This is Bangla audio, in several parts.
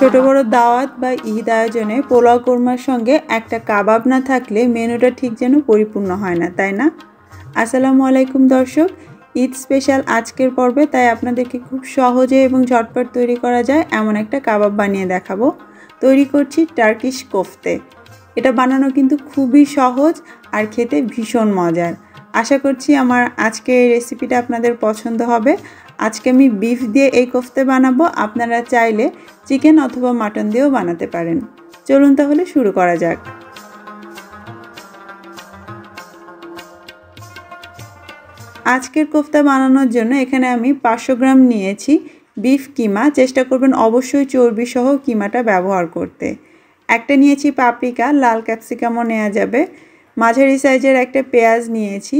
ছোট বড় দাওয়াত বা ঈদ আয়োজনে পোলাও কোরমার সঙ্গে একটা কাবাব না থাকলে মেনুটা ঠিক যেন পরিপূর্ণ হয় না, তাই না? আসসালামু আলাইকুম দর্শক, ঈদ স্পেশাল আজকের পর্বে তাই আপনাদেরকে খুব সহজে এবং ঝটপট তৈরি করা যায় এমন একটা কাবাব বানিয়ে দেখাবো। তৈরি করছি টার্কিশ কোফতে। এটা বানানো কিন্তু খুবই সহজ আর খেতে ভীষণ মজার। আশা করছি আমার আজকের এই রেসিপিটা আপনাদের পছন্দ হবে। আজকে আমি বিফ দিয়ে এই কোফতে বানাবো, আপনারা চাইলে চিকেন অথবা মাটন দিয়েও বানাতে পারেন। চলুন তাহলে শুরু করা যাক। আজকের কোফতা বানানোর জন্য এখানে আমি 500 গ্রাম নিয়েছি বিফ কিমা। চেষ্টা করবেন অবশ্যই চর্বি সহ কিমাটা ব্যবহার করতে। একটা নিয়েছি পাপরিকা, লাল ক্যাপসিকামও নেওয়া যাবে। মাঝারি সাইজের একটা পেঁয়াজ নিয়েছি,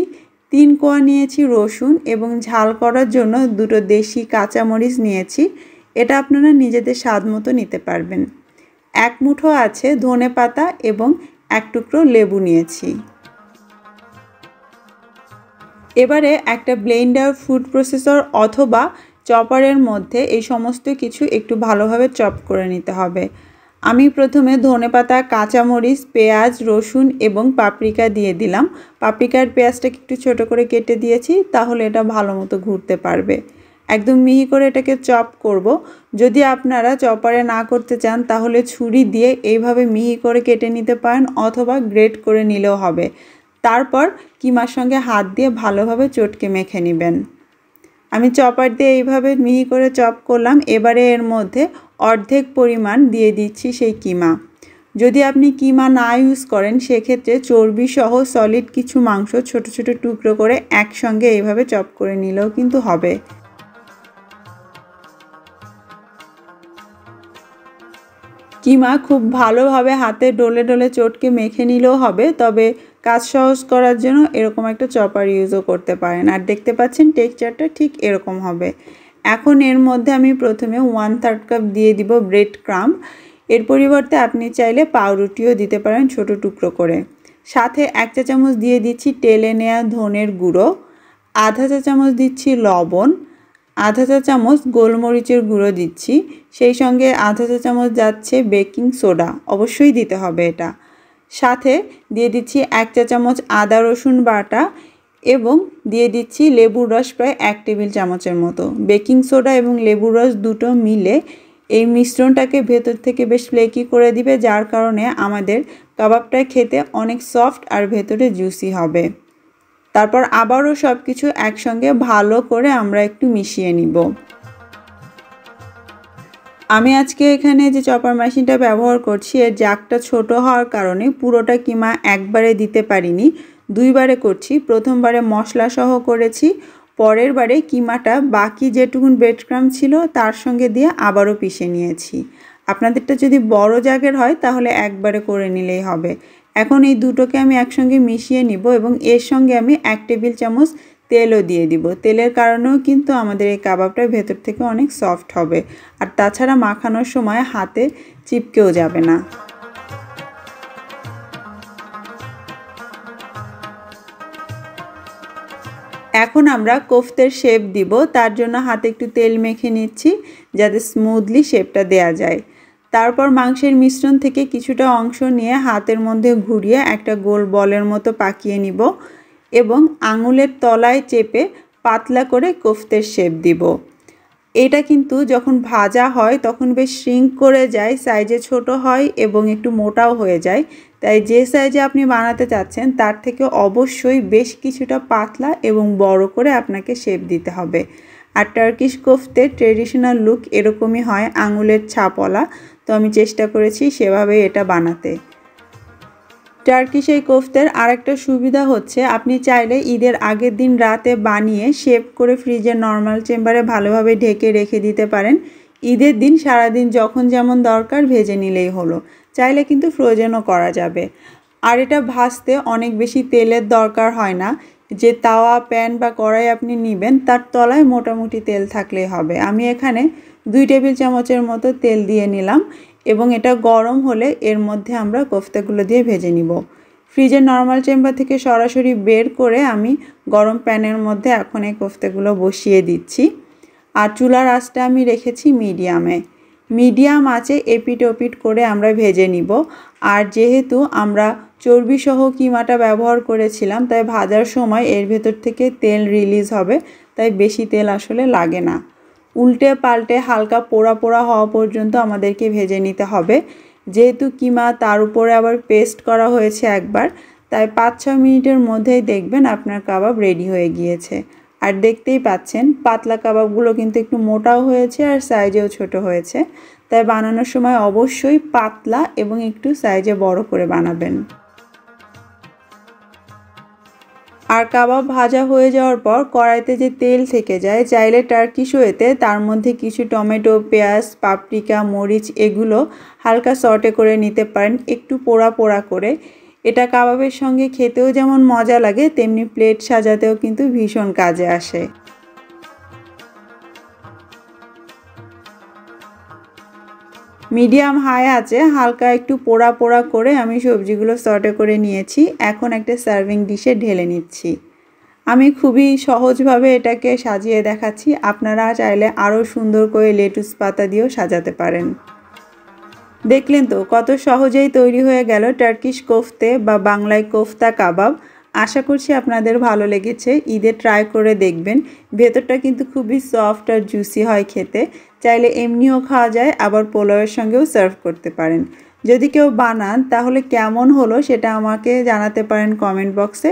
3 কোয়া নিয়েছি রসুন এবং ঝাল করার জন্য 2টো দেশি কাঁচামরিচ নিয়েছি। এটা আপনারা নিজেদের স্বাদ মতো নিতে পারবেন। 1 মুঠো আছে ধনেপাতা এবং 1 টুকরো লেবু নিয়েছি। এবারে একটা ব্লেন্ডার, ফুড প্রসেসর অথবা চপারের মধ্যে এই সমস্ত কিছু একটু ভালোভাবে চপ করে নিতে হবে। আমি প্রথমে ধনেপাতা, কাঁচামরিচ, পেঁয়াজ, রসুন এবং পাপরিকা দিয়ে দিলাম। পাপরিকার পেঁয়াজটাকে একটু ছোট করে কেটে দিয়েছি, তাহলে এটা ভালো মতো ঘুরতে পারবে। একদম মিহি করে এটাকে চপ করব। যদি আপনারা চপারে না করতে চান তাহলে ছুরি দিয়ে এইভাবে মিহি করে কেটে নিতে পারেন অথবা গ্রেট করে নিলেও হবে। তারপর কিমার সঙ্গে হাত দিয়ে ভালোভাবে চটকে মেখে নেবেন। আমি চপার দিয়ে এইভাবে মিহি করে চপ করলাম। এবারে এর মধ্যে অর্ধেক পরিমাণ দিয়ে দিচ্ছি সেই কিমা। যদি আপনি কিমা না ইউজ করেন সেক্ষেত্রে চর্বি সহ সলিড কিছু মাংস ছোট ছোট টুকরো করে একসঙ্গে এইভাবে চপ করে নিলেও কিন্তু হবে। কিমা খুব ভালোভাবে হাতে ডলে ডলে চটকে মেখে নিলেও হবে, তবে কাজ সহজ করার জন্য এরকম একটা চপার ইউজও করতে পারেন। আর দেখতে পাচ্ছেন টেক্সচারটা ঠিক এরকম হবে। এখন এর মধ্যে আমি প্রথমে 1/3 কাপ দিয়ে দিব ব্রেড ক্রাম্ব। এর পরিবর্তে আপনি চাইলে পাউরুটিও দিতে পারেন ছোট টুকরো করে। সাথে 1 চা চামচ দিয়ে দিচ্ছি টেলে নেওয়া ধনের গুঁড়ো, আধা চা চামচ দিচ্ছি লবণ, আধা চা চামচ গোলমরিচের গুঁড়ো দিচ্ছি, সেই সঙ্গে আধা চা চামচ যাচ্ছে বেকিং সোডা, অবশ্যই দিতে হবে এটা। সাথে দিয়ে দিচ্ছি 1 চা চামচ আদা রসুন বাটা এবং দিয়ে দিচ্ছি লেবুর রস প্রায় 1 টেবিল চামচের মতো। বেকিং সোডা এবং লেবুর রস দুটো মিলে এই মিশ্রণটাকে ভেতর থেকে বেশ ফ্লেকি করে দিবে, যার কারণে আমাদের কাবাবটা খেতে অনেক সফট আর ভেতরে জুসি হবে। তারপর আবারও সব কিছু একসঙ্গে ভালো করে আমরা একটু মিশিয়ে নিব। আমি আজকে এখানে যে চপার মেশিনটা ব্যবহার করছি এর জাগটা ছোট হওয়ার কারণে পুরোটা কিমা একবারে দিতে পারিনি, 2 বারে করছি। প্রথমবারে মশলা সহ করেছি, পরের বারে কিমাটা বাকি যেটুকুন ব্রেড ক্রাম্ব ছিল তার সঙ্গে দিয়ে আবারও পিষে নিয়েছি। আপনাদেরটা যদি বড় জাগের হয় তাহলে একবারে করে নিলেই হবে। এখন এই দুটোকে আমি একসঙ্গে মিশিয়ে নিব এবং এর সঙ্গে আমি 1 টেবিল চামচ তেলও দিয়ে দিব। তেলের কারণেও কিন্তু আমাদের এই কাবাবটা ভেতর থেকে অনেক সফট হবে, আর তাছাড়া মাখানোর সময় হাতে চিপকেও যাবে না। এখন আমরা কোফতের শেপ দিব, তার জন্য হাতে একটু তেল মেখে নিচ্ছি যাতে স্মুথলি শেপটা দেয়া যায়। তারপর মাংসের মিশ্রণ থেকে কিছুটা অংশ নিয়ে হাতের মধ্যে ঘুরিয়ে একটা গোল বলের মতো পাকিয়ে নিব এবং আঙুলের তলায় চেপে পাতলা করে কোফতের শেপ দিব। এটা কিন্তু যখন ভাজা হয় তখন বেশ শ্রিঙ্ক করে যায়, সাইজে ছোট হয় এবং একটু মোটাও হয়ে যায়। তাই যে সাইজে আপনি বানাতে চাচ্ছেন তার থেকে অবশ্যই বেশ কিছুটা পাতলা এবং বড় করে আপনাকে শেপ দিতে হবে। আর টার্কিশ কোফতে ট্রেডিশনাল লুক এরকমই হয়, আঙুলের ছাপওয়ালা। তো আমি চেষ্টা করেছি সেভাবে এটা বানাতে। টার্কিশ এই কোফতের আরেকটা সুবিধা হচ্ছে আপনি চাইলে ঈদের আগের দিন রাতে বানিয়ে শেপ করে ফ্রিজের নর্মাল চেম্বারে ভালোভাবে ঢেকে রেখে দিতে পারেন। ঈদের দিন সারাদিন যখন যেমন দরকার ভেজে নিলেই হলো। চাইলে কিন্তু ফ্রোজেনও করা যাবে। আর এটা ভাজতে অনেক বেশি তেলের দরকার হয় না। যে তাওয়া, প্যান বা কড়াই আপনি নেবেন তার তলায় মোটামুটি তেল থাকলেই হবে। আমি এখানে 2 টেবিল চামচের মতো তেল দিয়ে নিলাম এবং এটা গরম হলে এর মধ্যে আমরা কোফতাগুলো দিয়ে ভেজে নিব। ফ্রিজের নর্মাল চেম্বার থেকে সরাসরি বের করে আমি গরম প্যানের মধ্যে এখন এই কোফতাগুলো বসিয়ে দিচ্ছি। আর চুলার আঁচটা আমি রেখেছি মিডিয়ামে। মিডিয়াম আঁচে এপিট ওপিট করে আমরা ভেজে নিব। আর যেহেতু আমরা চর্বি সহ কিমাটা ব্যবহার করেছিলাম, তাই ভাজার সময় এর ভেতর থেকে তেল রিলিজ হবে, তাই বেশি তেল আসলে লাগে না। উল্টে পাল্টে হালকা পোড়া পোড়া হওয়া পর্যন্ত আমাদেরকে ভেজে নিতে হবে। যেহেতু কিমা তার উপরে আবার পেস্ট করা হয়েছে একবার, তাই 5-6 মিনিটের মধ্যেই দেখবেন আপনার কাবাব রেডি হয়ে গিয়েছে। আর দেখতেই পাচ্ছেন পাতলা কাবাবগুলো কিন্তু একটু মোটাও হয়েছে আর সাইজেও ছোট হয়েছে, তাই বানানোর সময় অবশ্যই পাতলা এবং একটু সাইজে বড় করে বানাবেন। আর কাবাব ভাজা হয়ে যাওয়ার পর কড়াইতে যে তেল থেকে যায়, চাইলে টার্কিশ ওয়েতে তার মধ্যে কিছু টমেটো, পেঁয়াজ, পাপরিকা, মরিচ এগুলো হালকা সটে করে নিতে পারেন, একটু পোড়া পোড়া করে। এটা কাবাবের সঙ্গে খেতেও যেমন মজা লাগে, তেমনি প্লেট সাজাতেও কিন্তু ভীষণ কাজে আসে। মিডিয়াম হাই আছে হালকা একটু পোড়া পোড়া করে আমি সবজিগুলো সটে করে নিয়েছি। এখন একটা সার্ভিং ডিশে ঢেলে নিচ্ছি। আমি খুবই সহজভাবে এটাকে সাজিয়ে দেখাচ্ছি, আপনারা চাইলে আরও সুন্দর করে লেটুস পাতা দিয়েও সাজাতে পারেন। দেখলেন তো কত সহজেই তৈরি হয়ে গেল টার্কিশ কোফতে বা বাংলায় কোফতা কাবাব। আশা করছি আপনাদের ভালো লেগেছে। ঈদে ট্রাই করে দেখবেন। ভেতরটা কিন্তু খুবই সফট আর জুসি হয় খেতে। চাইলে এমনিও খাওয়া যায়, আবার পোলাওয়ের সঙ্গেও সার্ভ করতে পারেন। যদি কেউ বানান তাহলে কেমন হলো সেটা আমাকে জানাতে পারেন কমেন্ট বক্সে,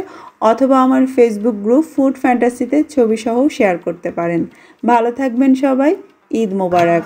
অথবা আমার ফেসবুক গ্রুপ ফুড ফ্যান্টাসিতে ছবি সহ শেয়ার করতে পারেন। ভালো থাকবেন সবাই। ঈদ মোবারক।